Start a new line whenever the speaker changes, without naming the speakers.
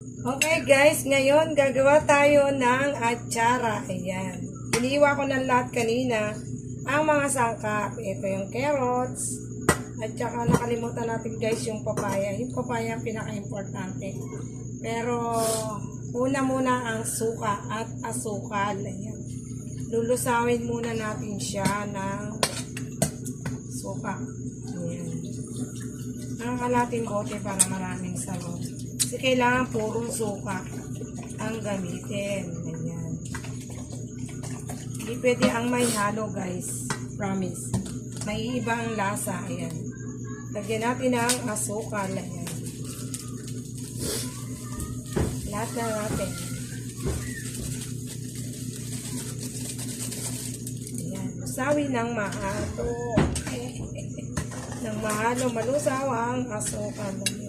Okay guys, ngayon gagawa tayo ng atsara. Ayan. Iniwa ko ng lahat kanina ang mga sangkap. Ito yung carrots. At saka nakalimutan natin guys yung papaya. Yung papaya ang pinaka-importante. Pero una muna ang suka at asukal. Ayan. Lulusawin muna natin siya ng suka. Ayan. Nakakalating bote para maraming sabaw. Kasi kailangan purong suka ang gamitin. Ayan. Hindi pwede ang may halo guys. Promise. May iba ang lasa. Ayan. Lagyan natin ang asukal. Ayan. Lahat na natin. Ayan. Lusawin ng mahalo. Ng mahalo. Malusaw ang asukal. Ayan.